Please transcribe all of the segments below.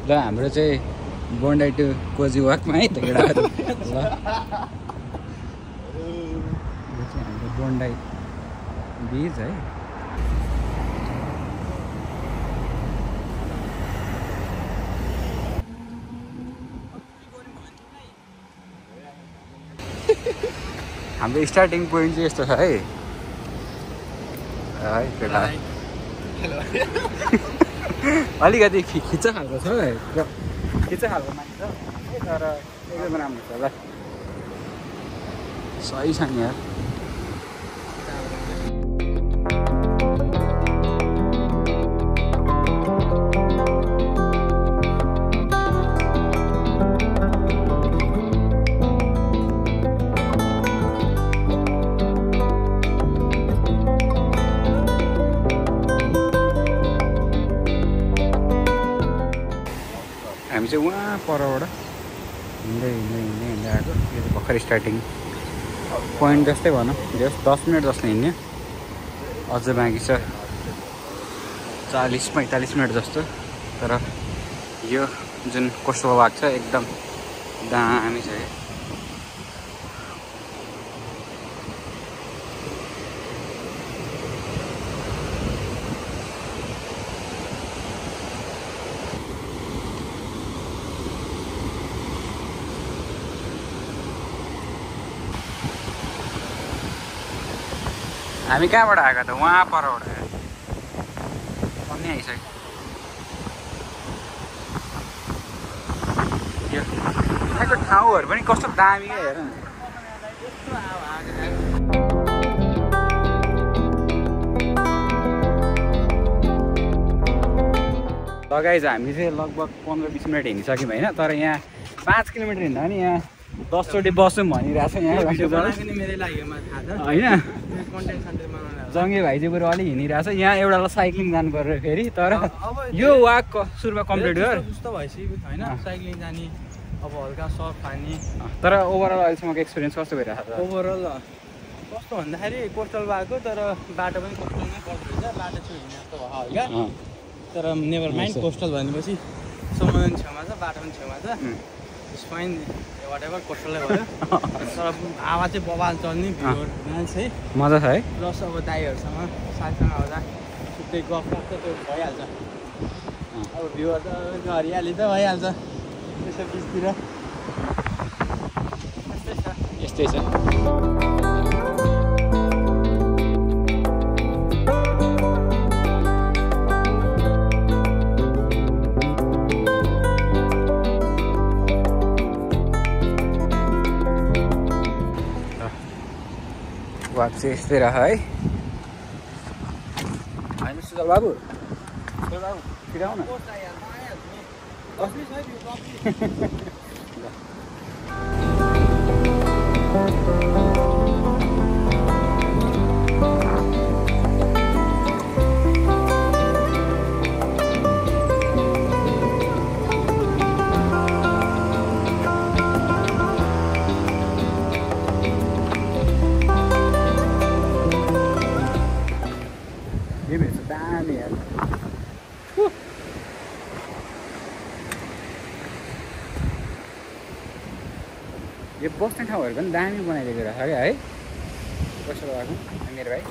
ल हाम्रो चाहिँ बोन्डाई टु कोजी वाकमा है त केटाहरू ल यो चाहिँ हाम्रो बोन्डाई बीच है हाम्रो स्टार्टिङ पोइन्ट चाहिँ यस्तो छ है केटा अलिकति खिच्चा खालको छ है खिच्चा खालको मान्छे छ तर एकदम राम्रो छ ल सही छ नि यार हामी चाहिँ उहाँ परबाट हिँड्दै आएको यो चाहिँ भर्खर स्टार्टिङ पोइन्ट जस्तै भनौँ जस्ट 10 मिनट जस्तो हिँड्ने अझ बाँकी छ 40-45 मिनट जस्तो तर यो जुन कोस्टल वाक छ एकदम दामी छ है हामी कहाँबाट आएको त उहाँ परबाट पनि आइसक्यो यो यहाँको ठाउँहरू पनि कस्तो दामी क्या हेर लगाइज हामी चाहिँ लगभग 15-20 मिनट हिँडिसक्यौँ होइन तर यहाँ 5 किलोमिटर हिँड्दा पनि यहाँ 10 चोटि बसौँ भनिरहेको छ यहाँ होइन जङ्गे भाइ चाहिँ बरु अलिक हिँडिरहेको छ यहाँ एउटा साइक्लिङ जानु पर्यो फेरि तर यो वाक सुरुमा कम्प्लिट गर होइन साइक्लिङ जाने अब हल्का सर्फ खाने तर ओभरअल अहिलेसम्मको एक्सपिरियन्स कस्तो भइरहेको छ ओभरअल कस्तो भन्दाखेरि कोस्टल भएको तर बाटो पनि कोस्टलमै पर्दो रहेछ बाटो छु हिँड्ने जस्तो भयो क्या तर नेभर माइन्ड कोस्टल भनेपछि समुद्र छेउमा छ बाटो पनि छेउमा छ इट्स फाइन वाट एभर कोस्टलै भयो तर हावा चाहिँ बबाल चल्ने भ्यूहरू डान्स है मजा छ है प्लस अब दाइहरूसँग साथसँग आउँदा छुट्टै गफ त त्यो भइहाल्छ अब भ्यूहरू त हरियाली त भइहाल्छ त्यसो बिचतिर यस्तै छ वाक चाहिँ यस्तै रह है होइन सुजल बाबु छिटो आउन दामी यार यो बस्ने ठाउँहरू पनि दामी बनाइदिएको रहेछ क्या है कसो भएको मेरो भाइ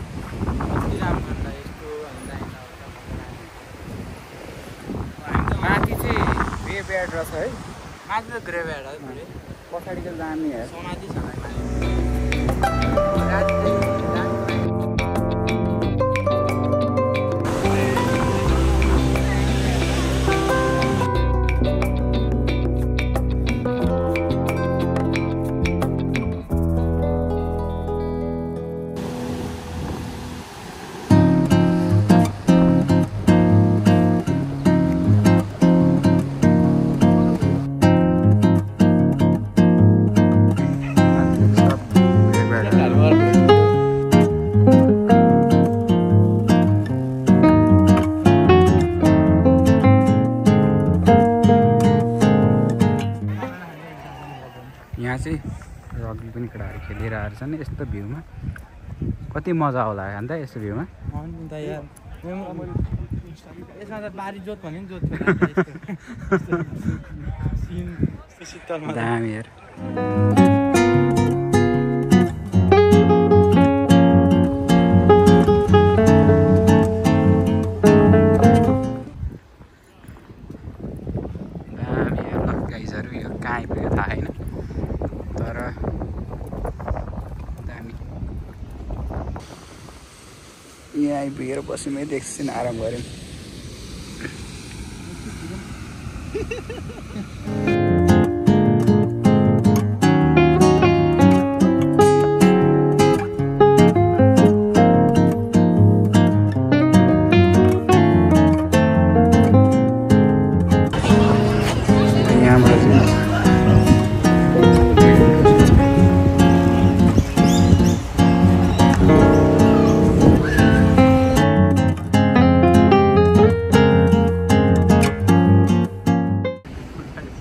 माथि चाहिँ ग्रेभयार्ड रहेछ है माथि त ग्रेभयार्ड है पछाडि चाहिँ दामी है समाधि छ यहाँ चाहिँ रग्बी पनि केटाहरू खेलेर आएर छन् यस्तो भ्यूमा कति मजा आउला अन्त यस्तो भ्यूमा यसमा त बारी जोत भन्यो नि जोत थियो शीतलमा दामी यार गाइजहरू यो कहाँ आइपुग्यो थाहा छैन तर दामी यहाँ आइपुगेर बस्यौँ है एकछिन आराम गऱ्यौँ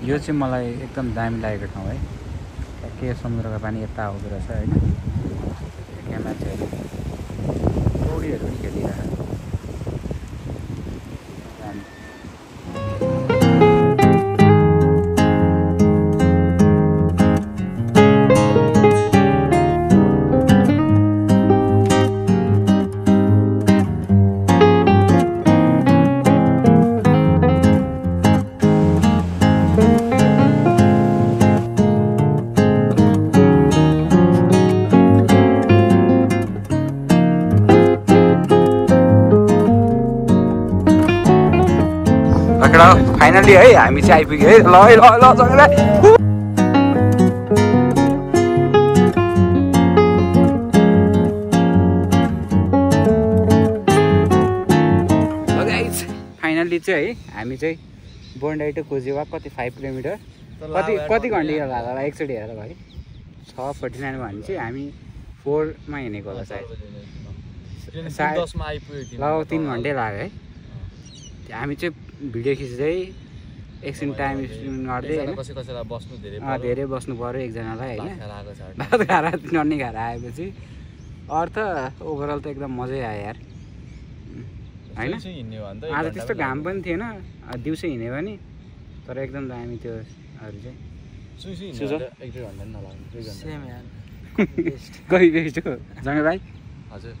यो चाहिँ मलाई एकदम दामी लागेको ठाउँ है के समुद्रको पानी यता आउँदो रहेछ होइन त्यहाँ मान्छेहरू पौडीहरू पनि खेलिरहेको फाइनली है हामी चाहिँ आइपुग्यो है ल ल ल सँगै फाइनली चाहिँ है हामी चाहिँ बोन्डाई टु कोजिवा कति 5 किलोमिटर कति घन्टा लाग्ला एकचोटि हेरेर है 6:49 भने चाहिँ हामी 4 मा हिँडेको होला सायद 10 मा आइपुग्यो ल 3 घन्टै लाग्यो है हामी चाहिँ भिडियो खिच्दै एकछिन टाइम स्पेन्ड गर्दै कसैलाई बस्नु धेरै बस्नु पऱ्यो एकजनालाई होइन भात खाएर नन्नी खाएर आएपछि अर्थ ओभरअल त एकदम मजै आयो यार होइन आज त्यस्तो घाम पनि थिएन दिउँसो हिँड्यो भने तर एकदम दामी त्यो अरू चाहिँ कति बेस्ट हो जङ्गे भाइ हजुर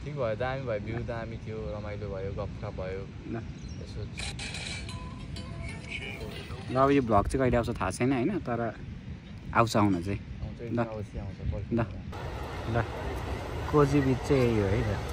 ठिक भयो दामी भयो भ्यू दामी थियो रमाइलो भयो गफगाफ भयो ल अब यो भ्लग चाहिँ कहिले आउँछ थाहा छैन होइन तर आउँछ आउन चाहिँ ल ल कोजी बिच चाहिँ यही हो है त